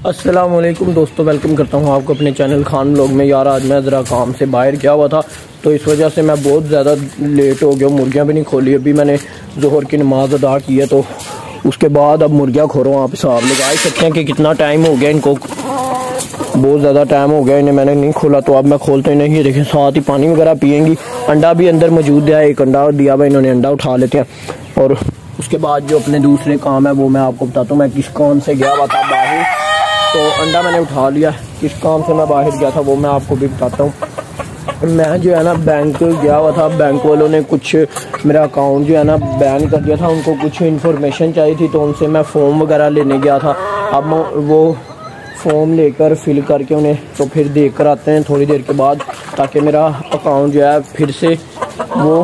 अस्सलाम वालेकुम दोस्तों, वेलकम करता हूँ आपको अपने चैनल खान व्लॉग में। यार आज मैं ज़रा काम से बाहर गया हुआ था तो इस वजह से मैं बहुत ज़्यादा लेट हो गया। मुर्गियाँ भी नहीं खोली, अभी मैंने ज़ोहर की नमाज़ अदा की है तो उसके बाद अब मुर्गियाँ खोलो। आप हिसाब लगा ही सकते हैं कि कितना टाइम हो गया इनको, बहुत ज़्यादा टाइम हो गया इन्हें मैंने नहीं खोला। तो अब मैं खोलते ही नहीं, देखें साथ ही पानी वगैरह पियेंगी। अंडा भी अंदर मौजूद है, एक अंडा दिया हुआ इन्होंने, अंडा उठा लेते हैं। और उसके बाद जो अपने दूसरे काम है वो मैं आपको बताता हूँ। मैं किस काम से गया हुआ था बाहर, तो अंडा मैंने उठा लिया। किस काम से मैं बाहर गया था वो मैं आपको भी बताता हूँ। मैं जो है ना बैंक गया हुआ था, बैंक वालों ने कुछ मेरा अकाउंट जो है ना बैन कर दिया था। उनको कुछ इन्फॉर्मेशन चाहिए थी तो उनसे मैं फॉर्म वगैरह लेने गया था। अब वो फॉर्म लेकर फिल करके उन्हें तो फिर देख कर आते हैं थोड़ी देर के बाद, ताकि मेरा अकाउंट जो है फिर से वो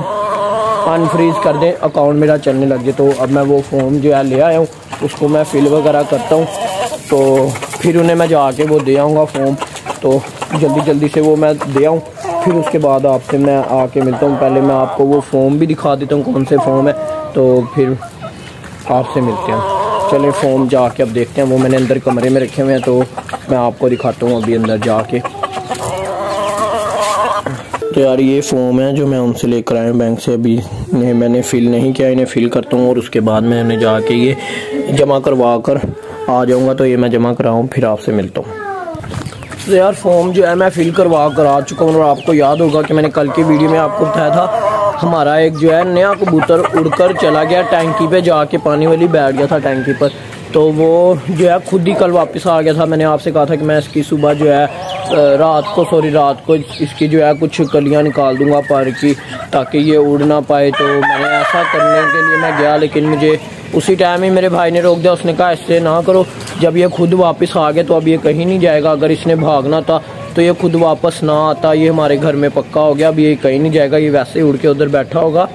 अनफ्रीज कर दें, अकाउंट मेरा चलने लग जाए। तो अब मैं वो फॉर्म जो है ले आया हूँ, उसको मैं फिल वगैरह करता हूँ तो फिर उन्हें मैं जाके वो दे आऊँगा फॉर्म। तो जल्दी जल्दी से वो मैं दे आऊँ, फिर उसके बाद आपसे मैं आके मिलता हूँ। पहले मैं आपको वो फॉर्म भी दिखा देता हूँ कौन से फॉर्म है, तो फिर आपसे मिलते हैं। चलें फॉर्म जाके अब देखते हैं। वो मैंने अंदर कमरे में रखे हुए हैं तो मैं आपको दिखाता हूँ अभी अंदर जाके। तो यार ये फॉर्म है जो मैं उनसे लेकर आया हूँ बैंक से, अभी मैंने फ़िल नहीं किया, इन्हें फ़िल करता हूँ और उसके बाद मैं उन्हें जाके ये जमा करवा कर आ जाऊँगा। तो ये मैं जमा कराऊँ फिर आपसे मिलता हूँ। तो यार फॉर्म जो है मैं फ़िल करवा कर आ चुका हूँ। और आपको याद होगा कि मैंने कल की वीडियो में आपको बताया था, हमारा एक जो है नया कबूतर उड़कर चला गया टैंकी पे, जाके पानी वाली बैठ गया था टैंकी पर। तो वो जो है खुद ही कल वापस आ गया था। मैंने आपसे कहा था कि मैं इसकी सुबह जो है रात को इसकी जो है कुछ कलियां निकाल दूंगा पर की, ताकि ये उड़ ना पाए। तो मैंने ऐसा करने के लिए मैं गया, लेकिन मुझे उसी टाइम ही मेरे भाई ने रोक दिया। उसने कहा ऐसे ना करो, जब ये खुद वापस आ गया तो अब ये कहीं नहीं जाएगा। अगर इसने भागना था तो ये खुद वापस ना आता, ये हमारे घर में पक्का हो गया, अब ये कहीं नहीं जाएगा, ये वैसे ही उड़ के उधर बैठा होगा।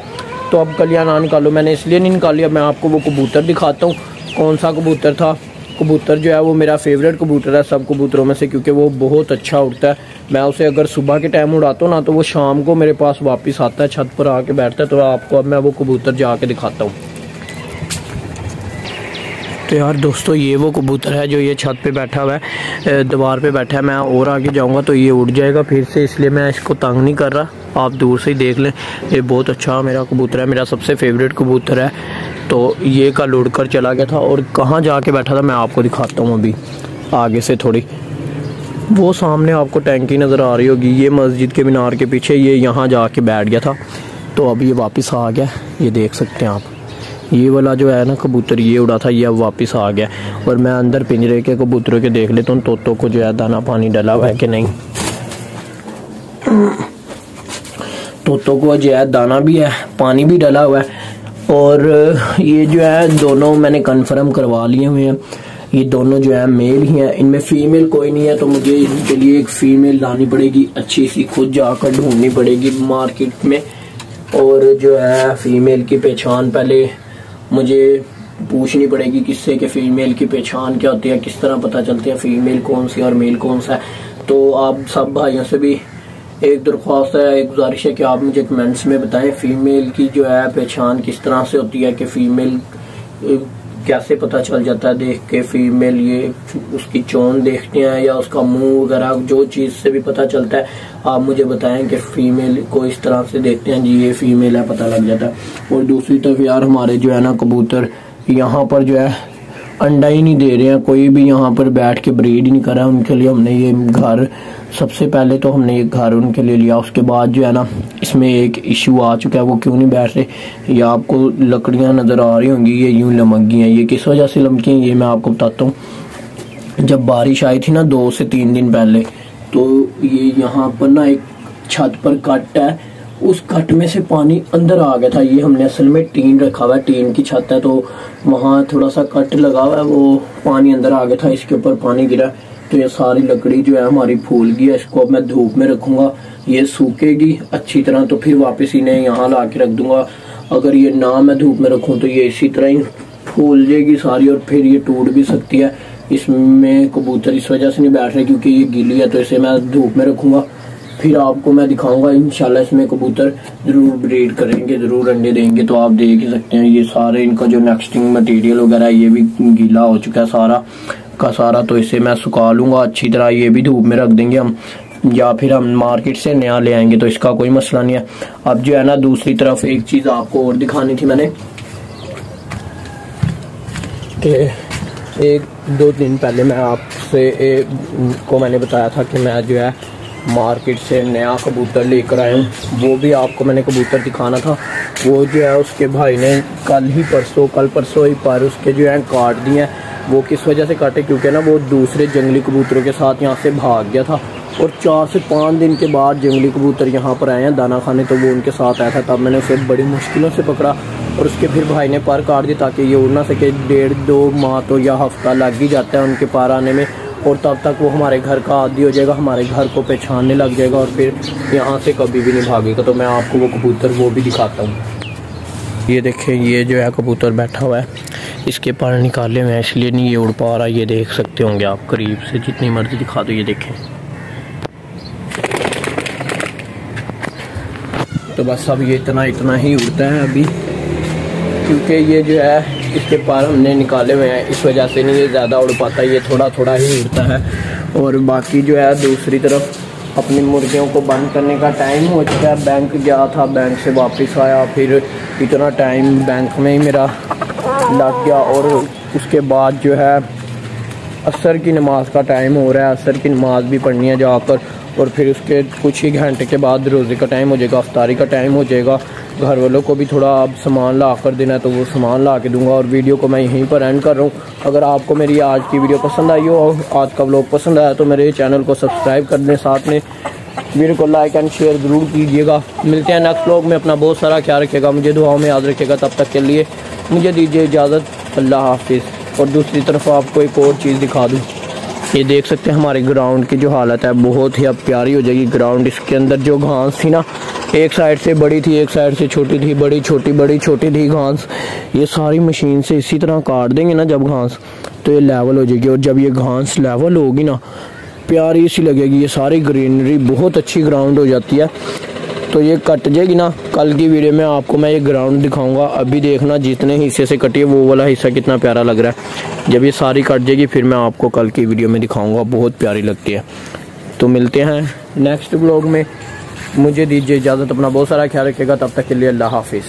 तो अब कलियां ना निकालो, मैंने इसलिए नहीं निकाली। अब मैं आपको वो कबूतर दिखाता हूँ कौन सा कबूतर था। कबूतर जो है वो मेरा फेवरेट कबूतर है सब कबूतरों में से, क्योंकि वो बहुत अच्छा उड़ता है। मैं उसे अगर सुबह के टाइम उड़ाता हूँ ना तो वो शाम को मेरे पास वापस आता है, छत पर आके बैठता है। तो आपको अब मैं वो कबूतर जाके दिखाता हूँ। तो यार दोस्तों ये वो कबूतर है जो ये छत पे बैठा हुआ है, दीवार पे बैठा है। मैं और आगे जाऊंगा तो ये उड़ जाएगा फिर से, इसलिए मैं इसको तंग नहीं कर रहा। आप दूर से ही देख लें, ये बहुत अच्छा मेरा कबूतर है, मेरा सबसे फेवरेट कबूतर है। तो ये कल उड़ कर चला गया था और कहाँ जाके बैठा था मैं आपको दिखाता हूँ। अभी आगे से थोड़ी वो सामने आपको टैंकी नज़र आ रही होगी, ये मस्जिद के मीनार के पीछे ये यहाँ जाके बैठ गया था। तो अभी ये वापस आ गया, ये देख सकते हैं आप। ये वाला जो है ना कबूतर ये उड़ा था, ये अब वापस आ गया। और मैं अंदर पिंजरे के कबूतरों के देख लेता हूँ तोतों को जो है दाना पानी डला हुआ है कि नहीं। तोतों को जो है दाना भी है, पानी भी डला हुआ है। और ये जो है दोनों मैंने कंफर्म करवा लिए हुए हैं, ये दोनों जो है मेल ही हैं, इनमें फीमेल कोई नहीं है। तो मुझे इनके लिए एक फ़ीमेल लानी पड़ेगी, अच्छी सी खुद जाकर ढूंढनी पड़ेगी मार्केट में। और जो है फ़ीमेल की पहचान पहले मुझे पूछनी पड़ेगी किससे कि फ़ीमेल की पहचान क्या होती है, किस तरह पता चलती है फ़ीमेल कौन सी और मेल कौन सा है। तो आप सब भाइयों से भी एक दरख्वास्त है, एक गुजारिश है कि आप मुझे कमेंट्स में बताएं फ़ीमेल की जो है पहचान किस तरह से होती है, कि फ़ीमेल कैसे पता चल जाता है देख के। फ़ीमेल ये उसकी चोंच देखते हैं या उसका मुंह वगैरह, जो चीज़ से भी पता चलता है आप मुझे बताएं कि फ़ीमेल को इस तरह से देखते हैं जी ये फ़ीमेल है, पता लग जाता है। और दूसरी तरफ यार हमारे जो है ना कबूतर यहाँ पर जो है अंडा ही नहीं दे रहे हैं, कोई भी यहाँ पर बैठ के ब्रीड ही नहीं कर रहा है। उनके लिए हमने ये घर, सबसे पहले तो हमने ये घर उनके लिए लिया, उसके बाद जो है ना इसमें एक इशू आ चुका है, वो क्यों नहीं बैठ रहे। ये आपको लकड़ियाँ नज़र आ रही होंगी, ये यूं लमक गई हैं। ये किस वजह से लमकी हैं ये मैं आपको बताता हूँ। जब बारिश आई थी ना 2 से 3 दिन पहले, तो ये यहाँ पर ना एक छत पर कट है, उस कट में से पानी अंदर आ गया था। ये हमने असल में टीन रखा हुआ है, टीन की छत है, तो वहाँ थोड़ा सा कट लगा हुआ है, वो पानी अंदर आ गया था, इसके ऊपर पानी गिरा। तो ये सारी लकड़ी जो है हमारी फूल गई है। इसको अब मैं धूप में रखूँगा, ये सूखेगी अच्छी तरह तो फिर वापस इन्हें यहाँ ला के रख दूँगा। अगर ये ना मैं धूप में रखूँ तो ये इसी तरह ही फूल जाएगी सारी और फिर ये टूट भी सकती है। इसमें कबूतर इस वजह से नहीं बैठ रहे क्योंकि ये गीली है, तो इसे मैं धूप में रखूँगा, फिर आपको मैं दिखाऊंगा इंशाल्लाह। इसमें कबूतर जरूर ब्रीड करेंगे, जरूर अंडे देंगे। तो आप देख ही सकते हैं ये सारे इनका जो नेक्स्टिंग मटेरियल वगैरह ये भी गीला हो चुका है सारा का सारा। तो इसे मैं सुखा लूंगा अच्छी तरह, ये भी धूप में रख देंगे हम, या फिर हम मार्केट से नया ले आएंगे, तो इसका कोई मसला नहीं है। अब जो है ना दूसरी तरफ एक चीज आपको और दिखानी थी मैंने, कि 1-2 दिन पहले मैं आपसे को मैंने बताया था कि मैं जो है मार्केट से नया कबूतर लेकर आया हूँ। वो भी आपको मैंने कबूतर दिखाना था। वो जो है उसके भाई ने कल परसों ही पर उसके जो है काट दिए हैं। वो किस वजह से काटे, क्योंकि ना वो दूसरे जंगली कबूतरों के साथ यहाँ से भाग गया था, और 4 से 5 दिन के बाद जंगली कबूतर यहाँ पर आए हैं दाना खाने। तो वो उनके साथ आया था, तब मैंने उसे बड़ी मुश्किलों से पकड़ा, और उसके फिर भाई ने पर काट दिया ताकि ये उड़ ना सके। 1.5-2 माह तो या हफ्ता लग ही जाता है उनके पार आने में, और तब तक वो हमारे घर का आदी हो जाएगा, हमारे घर को पहचानने लग जाएगा, और फिर यहाँ से कभी भी नहीं भागेगा। तो मैं आपको वो कबूतर वो भी दिखाता हूँ। ये देखें, ये जो है कबूतर बैठा हुआ है, इसके पर निकाले हुए हैं इसलिए नहीं ये उड़ पा रहा। ये देख सकते होंगे आप करीब से, जितनी मर्जी दिखा दो। ये देखें, तो बस अब ये इतना ही उड़ता है अभी, क्योंकि ये जो है इसके पर हमने निकाले हुए हैं, इस वजह से नहीं ये ज़्यादा उड़ पाता, ये थोड़ा ही उड़ता है। और बाकी जो है दूसरी तरफ अपनी मुर्गियों को बंद करने का टाइम हो चुका है। बैंक गया था, बैंक से वापस आया, फिर इतना टाइम बैंक में ही मेरा लग गया, और उसके बाद जो है असर की नमाज का टाइम हो रहा है। असर की नमाज भी पढ़नी है जाकर, और फिर उसके कुछ ही घंटे के बाद रोज़े का टाइम हो जाएगा, अफ्तारी का टाइम हो जाएगा। घर वालों को भी थोड़ा अब सामान ला कर देना है, तो वो सामान ला के दूंगा। और वीडियो को मैं यहीं पर एंड कर रहा हूँ। अगर आपको मेरी आज की वीडियो पसंद आई हो और आज का व्लॉग पसंद आया तो मेरे चैनल को सब्सक्राइब कर दें, साथ में वीडियो को लाइक एंड शेयर ज़रूर कीजिएगा। मिलते हैं नेक्स्ट व्लॉग में। अपना बहुत सारा ख्याल रखिएगा, मुझे दुआओं में याद रखिएगा। तब तक के लिए मुझे दीजिए इजाज़त। अल्लाह हाफिज़। और दूसरी तरफ आपको एक और चीज़ दिखा दूँ, ये देख सकते हैं हमारे ग्राउंड की जो हालत है, बहुत ही अब प्यारी हो जाएगी ग्राउंड। इसके अंदर जो घास थी ना, एक साइड से बड़ी थी, एक साइड से छोटी थी, बड़ी छोटी थी घास। ये सारी मशीन से इसी तरह काट देंगे ना जब घास, तो ये लेवल हो जाएगी। और जब ये घास लेवल होगी ना, प्यारी सी लगेगी, ये सारी ग्रीनरी, बहुत अच्छी ग्राउंड हो जाती है। तो ये कट जाएगी ना, कल की वीडियो में आपको मैं ये ग्राउंड दिखाऊंगा। अभी देखना जितने हिस्से से कटी है वो वाला हिस्सा कितना प्यारा लग रहा है। जब ये सारी कट जाएगी फिर मैं आपको कल की वीडियो में दिखाऊंगा, बहुत प्यारी लगती है। तो मिलते हैं नेक्स्ट व्लॉग में। मुझे दीजिए इजाज़त, अपना बहुत सारा ख्याल रखिएगा। तब तक के लिए अल्लाह हाफिज़।